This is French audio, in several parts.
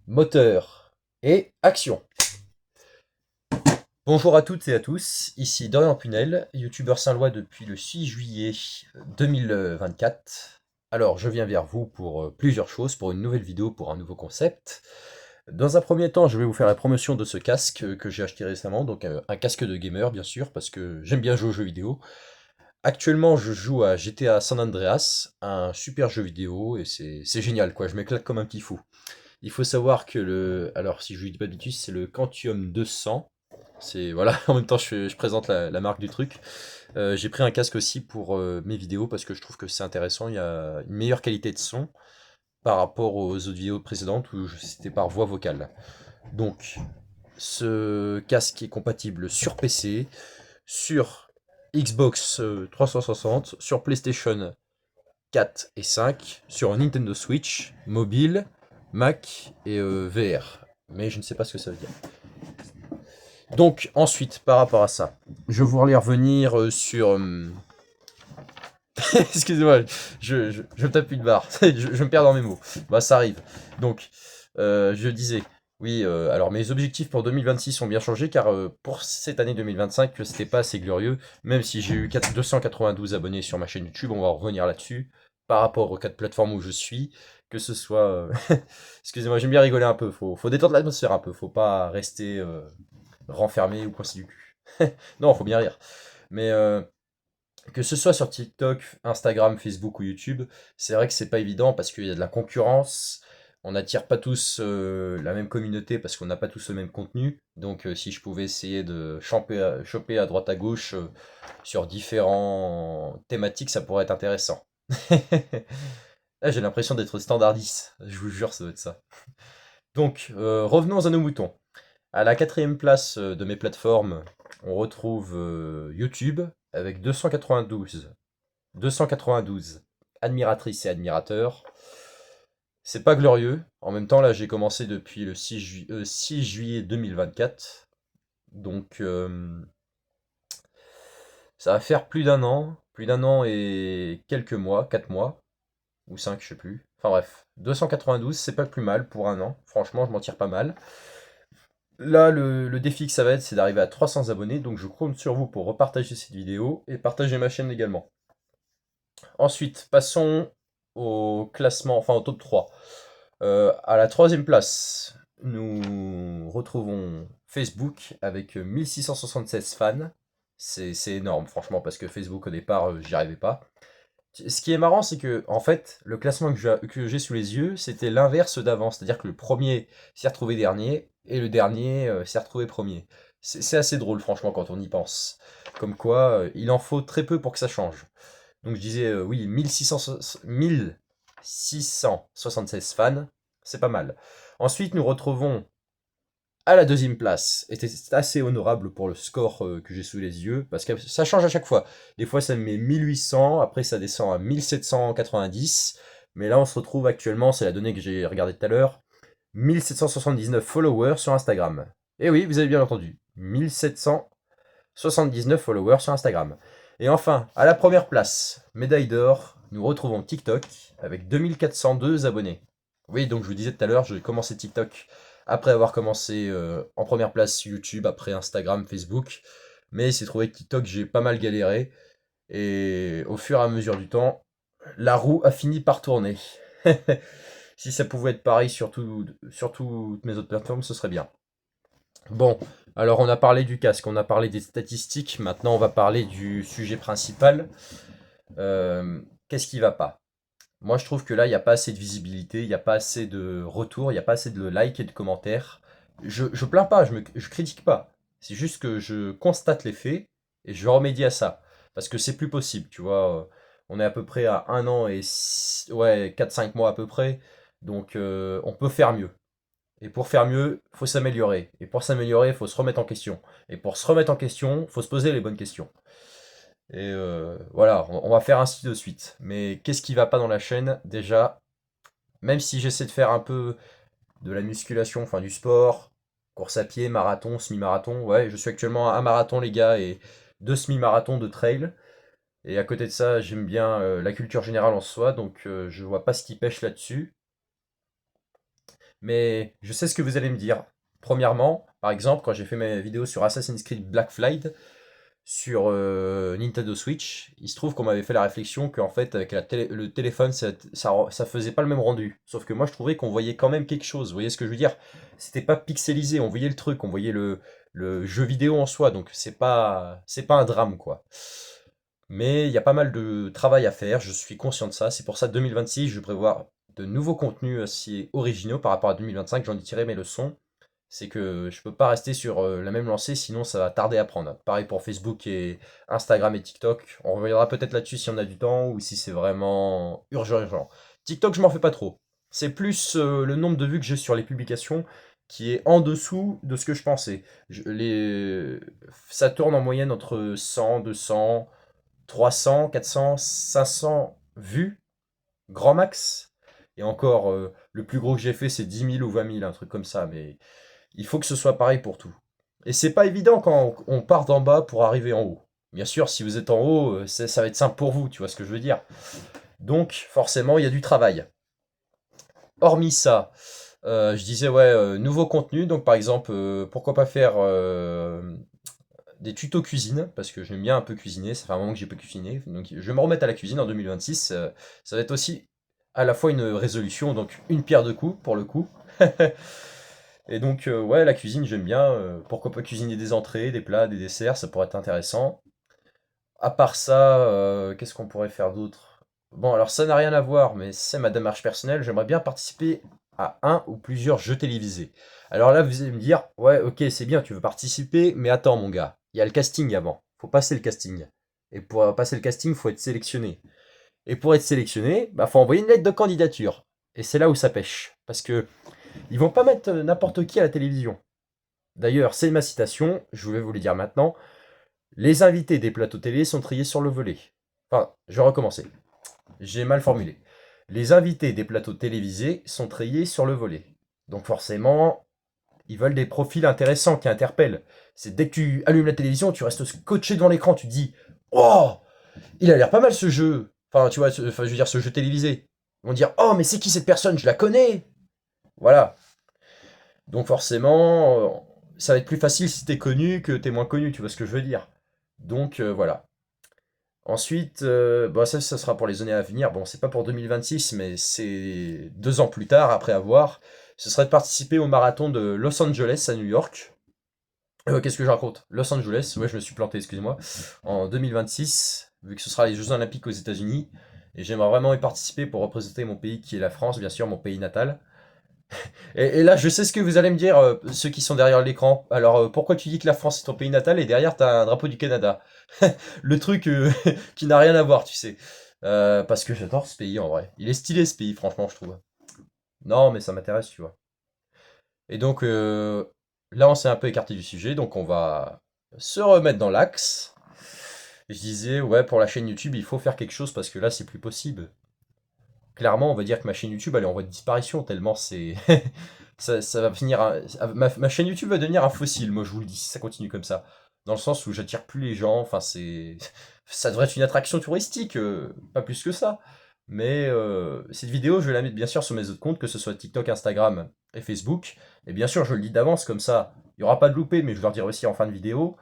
moteur et action. Bonjour à toutes et à tous, ici Dorian Punel, youtubeur saint-lois depuis le 6 juillet 2024. Alors, je viens vers vous pour plusieurs choses, pour une nouvelle vidéo, pour un nouveau concept. Dans un premier temps, je vais vous faire la promotion de ce casque que j'ai acheté récemment, donc un casque de gamer bien sûr, parce que j'aime bien jouer aux jeux vidéo. Actuellement, je joue à GTA San Andreas, un super jeu vidéo, et c'est génial quoi, je m'éclate comme un petit fou. Il faut savoir que alors si je ne dis pas de bêtises, c'est le Quantum 200. C'est voilà, en même temps je présente la marque du truc. J'ai pris un casque aussi pour mes vidéos parce que je trouve que c'est intéressant. Il y a une meilleure qualité de son par rapport aux autres vidéos précédentes où c'était par voix vocale. Donc ce casque est compatible sur PC, sur Xbox 360, sur PlayStation 4 et 5, sur Nintendo Switch, mobile, Mac et VR. Mais je ne sais pas ce que ça veut dire. Donc ensuite, par rapport à ça, je voulais revenir sur... Excusez-moi, je me tape une barre, je me perds dans mes mots. Bah ça arrive. Donc, je disais, oui, alors mes objectifs pour 2026 ont bien changé car pour cette année 2025, c'était pas assez glorieux. Même si j'ai eu 292 abonnés sur ma chaîne YouTube, on va revenir là-dessus. Par rapport aux 4 plateformes où je suis, que ce soit... Excusez-moi, j'aime bien rigoler un peu, faut détendre l'atmosphère un peu, faut pas rester renfermé ou coincé du cul. Non, faut bien rire. Mais que ce soit sur TikTok, Instagram, Facebook ou YouTube, c'est vrai que c'est pas évident parce qu'il y a de la concurrence. On n'attire pas tous la même communauté parce qu'on n'a pas tous le même contenu. Donc si je pouvais essayer de choper à droite à gauche sur différents thématiques, ça pourrait être intéressant. Là, j'ai l'impression d'être standardiste. Je vous jure, ça doit être ça. Donc, revenons à nos moutons. À la quatrième place de mes plateformes, on retrouve YouTube avec 292 admiratrices et admirateurs. C'est pas glorieux. En même temps, là, j'ai commencé depuis le 6 juillet 2024. Donc, ça va faire plus d'un an et quelques mois, 4 mois, ou 5, je sais plus. Enfin bref, 292, c'est pas plus mal pour un an. Franchement, je m'en tire pas mal. Là, le défi que ça va être, c'est d'arriver à 300 abonnés, donc je compte sur vous pour repartager cette vidéo et partager ma chaîne également. Ensuite, passons au classement, enfin au top 3. À la troisième place, nous retrouvons Facebook avec 1676 fans. C'est énorme, franchement, parce que Facebook, au départ, j'y arrivais pas. Ce qui est marrant, c'est que, en fait, le classement que j'ai sous les yeux, c'était l'inverse d'avant. C'est-à-dire que le premier s'est retrouvé dernier, et le dernier s'est retrouvé premier. C'est assez drôle, franchement, quand on y pense. Comme quoi, il en faut très peu pour que ça change. Donc je disais, oui, 1676 fans, c'est pas mal. Ensuite, nous retrouvons à la deuxième place, et c'est assez honorable pour le score que j'ai sous les yeux, parce que ça change à chaque fois. Des fois ça me met 1800, après ça descend à 1790, mais là on se retrouve actuellement, c'est la donnée que j'ai regardée tout à l'heure, 1779 followers sur Instagram. Et oui, vous avez bien entendu, 1779 followers sur Instagram. Et enfin, à la première place, médaille d'or, nous retrouvons TikTok avec 2402 abonnés. Oui, donc je vous disais tout à l'heure, j'ai commencé TikTok après avoir commencé en première place YouTube, après Instagram, Facebook. Mais il s'est trouvé que TikTok, j'ai pas mal galéré. Et au fur et à mesure du temps, la roue a fini par tourner. Si ça pouvait être pareil sur toutes mes autres plateformes, ce serait bien. Bon, alors on a parlé du casque, on a parlé des statistiques, maintenant on va parler du sujet principal. Qu'est-ce qui va pas? Moi je trouve que là il n'y a pas assez de visibilité, il n'y a pas assez de retours, il n'y a pas assez de likes et de commentaires. Je plains pas, je critique pas. C'est juste que je constate les faits et je remédie à ça. Parce que c'est plus possible, tu vois. On est à peu près à un an et ouais, 4-5 mois à peu près. Donc on peut faire mieux. Et pour faire mieux, faut s'améliorer. Et pour s'améliorer, il faut se remettre en question. Et pour se remettre en question, faut se poser les bonnes questions. Et voilà, on va faire ainsi de suite. Mais qu'est-ce qui va pas dans la chaîne? Déjà, même si j'essaie de faire un peu de la musculation, enfin du sport, course à pied, marathon, semi-marathon, ouais, je suis actuellement à un marathon les gars et deux semi-marathons de trail. Et à côté de ça, j'aime bien la culture générale en soi, donc je vois pas ce qui pêche là-dessus. Mais je sais ce que vous allez me dire. Premièrement, par exemple, quand j'ai fait mes vidéos sur Assassin's Creed Black Flag sur Nintendo Switch, il se trouve qu'on m'avait fait la réflexion qu'en fait, avec le téléphone, ça faisait pas le même rendu. Sauf que moi, je trouvais qu'on voyait quand même quelque chose. Vous voyez ce que je veux dire? C'était pas pixelisé, on voyait le truc, on voyait le jeu vidéo en soi, donc c'est pas un drame, quoi. Mais il y a pas mal de travail à faire, je suis conscient de ça. C'est pour ça, 2026, je prévois de nouveaux contenus assez originaux par rapport à 2025. J'en ai tiré mes leçons. C'est que je peux pas rester sur la même lancée, sinon ça va tarder à prendre. Pareil pour Facebook et Instagram et TikTok. On reviendra peut-être là-dessus si on a du temps ou si c'est vraiment urgent. TikTok, je m'en fais pas trop. C'est plus le nombre de vues que j'ai sur les publications qui est en dessous de ce que je pensais. Ça tourne en moyenne entre 100, 200, 300, 400, 500 vues, grand max. Et encore, le plus gros que j'ai fait, c'est 10 000 ou 20 000, un truc comme ça. Mais il faut que ce soit pareil pour tout. Et c'est pas évident quand on part d'en bas pour arriver en haut. Bien sûr, si vous êtes en haut, ça va être simple pour vous, tu vois ce que je veux dire. Donc, forcément, il y a du travail. Hormis ça, je disais, ouais, nouveau contenu. Donc, par exemple, pourquoi pas faire des tutos cuisine, parce que j'aime bien un peu cuisiner, ça fait un moment que j'ai pas cuisiné, donc je vais me remettre à la cuisine en 2026, ça va être aussi à la fois une résolution, donc une pierre deux coups, pour le coup. Et donc, ouais, la cuisine, j'aime bien, pourquoi pas cuisiner des entrées, des plats, des desserts, ça pourrait être intéressant. À part ça, qu'est-ce qu'on pourrait faire d'autre? Bon, alors ça n'a rien à voir, mais c'est ma démarche personnelle, j'aimerais bien participer à un ou plusieurs jeux télévisés. Alors là, vous allez me dire, ouais, ok, c'est bien, tu veux participer, mais attends, mon gars, il y a le casting avant. Faut passer le casting. Et pour passer le casting, faut être sélectionné. Et pour être sélectionné, bah, faut envoyer une lettre de candidature. Et c'est là où ça pêche. Parce que ils vont pas mettre n'importe qui à la télévision. D'ailleurs, c'est ma citation, je vais vous le dire maintenant. Les invités des plateaux télé sont triés sur le volet. Enfin, je vais recommencer. J'ai mal formulé. Les invités des plateaux télévisés sont triés sur le volet. Donc forcément, ils veulent des profils intéressants qui interpellent. C'est dès que tu allumes la télévision, tu restes scotché devant l'écran, tu te dis oh, il a l'air pas mal ce jeu. Enfin, tu vois, enfin, je veux dire, ce jeu télévisé. Ils vont dire oh, mais c'est qui cette personne? Je la connais. Voilà. Donc forcément, ça va être plus facile si t'es connu que t'es moins connu, tu vois ce que je veux dire. Donc voilà. Ensuite, bah ça sera pour les années à venir. Bon, c'est pas pour 2026, mais c'est 2 ans plus tard, après avoir. Ce serait de participer au marathon de Los Angeles à New York. Qu'est-ce que je raconte? Los Angeles, ouais, je me suis planté, excusez-moi. En 2026, vu que ce sera les Jeux Olympiques aux États-Unis. Et j'aimerais vraiment y participer pour représenter mon pays qui est la France, bien sûr, mon pays natal. Et là, je sais ce que vous allez me dire, ceux qui sont derrière l'écran. Alors, pourquoi tu dis que la France est ton pays natal et derrière t'as un drapeau du Canada? Le truc qui n'a rien à voir, tu sais. Parce que j'adore ce pays en vrai. Il est stylé ce pays, franchement, je trouve. Non, mais ça m'intéresse, tu vois. Et donc, là, on s'est un peu écarté du sujet, donc on va se remettre dans l'axe. Je disais, ouais, pour la chaîne YouTube, il faut faire quelque chose parce que là, c'est plus possible. Clairement, on va dire que ma chaîne YouTube, elle est en voie de disparition, tellement c'est. Ça va finir. Ma chaîne YouTube va devenir un fossile, moi je vous le dis, si ça continue comme ça. Dans le sens où j'attire plus les gens, enfin c'est. Ça devrait être une attraction touristique, pas plus que ça. Mais cette vidéo, je vais la mettre bien sûr sur mes autres comptes, que ce soit TikTok, Instagram et Facebook. Et bien sûr, je le dis d'avance, comme ça, il n'y aura pas de loupé, mais je vais leur dire aussi en fin de vidéo.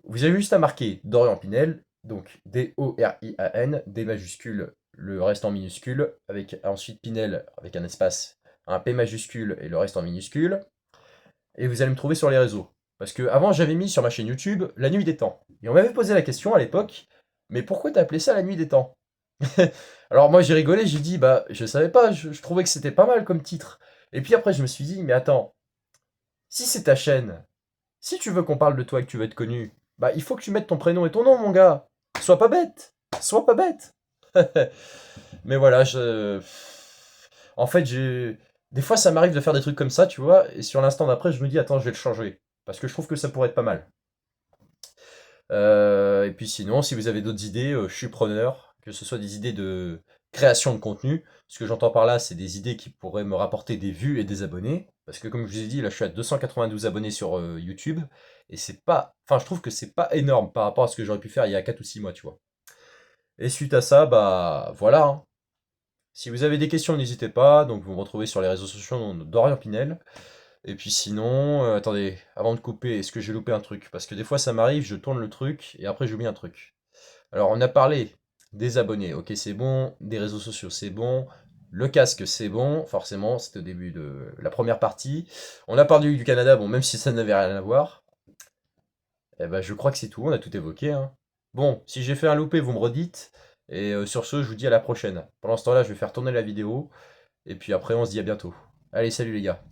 Vous avez juste à marquer Dorian Pinel, donc D-O-R-I-A-N, D majuscule, le reste en minuscule, avec ensuite Pinel avec un espace, un P majuscule et le reste en minuscule, et vous allez me trouver sur les réseaux. Parce que avant j'avais mis sur ma chaîne YouTube la nuit des temps. Et on m'avait posé la question à l'époque, mais pourquoi t'as appelé ça la nuit des temps? Alors moi j'ai rigolé, j'ai dit bah je savais pas, je trouvais que c'était pas mal comme titre. Et puis après je me suis dit mais attends, si c'est ta chaîne, si tu veux qu'on parle de toi et que tu veux être connu, bah il faut que tu mettes ton prénom et ton nom, mon gars. Sois pas bête. Sois pas bête. Mais voilà, En fait, Des fois, ça m'arrive de faire des trucs comme ça, tu vois, et sur l'instant d'après, je me dis, attends, je vais le changer. Parce que je trouve que ça pourrait être pas mal. Et puis sinon, si vous avez d'autres idées, je suis preneur, que ce soit des idées de création de contenu. Ce que j'entends par là, c'est des idées qui pourraient me rapporter des vues et des abonnés. Parce que comme je vous ai dit, là je suis à 292 abonnés sur YouTube. Et c'est pas. Enfin, je trouve que c'est pas énorme par rapport à ce que j'aurais pu faire il y a 4 ou 6 mois, tu vois. Et suite à ça, bah voilà, hein. Si vous avez des questions, n'hésitez pas. Donc vous me retrouvez sur les réseaux sociaux d'Orient Pinel. Et puis sinon, attendez, avant de couper, est-ce que j'ai loupé un truc? Parce que des fois ça m'arrive, je tourne le truc et après j'oublie un truc. Alors on a parlé des abonnés, ok c'est bon, des réseaux sociaux c'est bon, le casque c'est bon, forcément c'était au début de la première partie. On a parlé du Canada, bon même si ça n'avait rien à voir, eh ben, je crois que c'est tout, on a tout évoqué, hein. Bon, si j'ai fait un loupé, vous me redites, et sur ce, je vous dis à la prochaine. Pendant ce temps-là, je vais faire tourner la vidéo, et puis après on se dit à bientôt. Allez, salut les gars.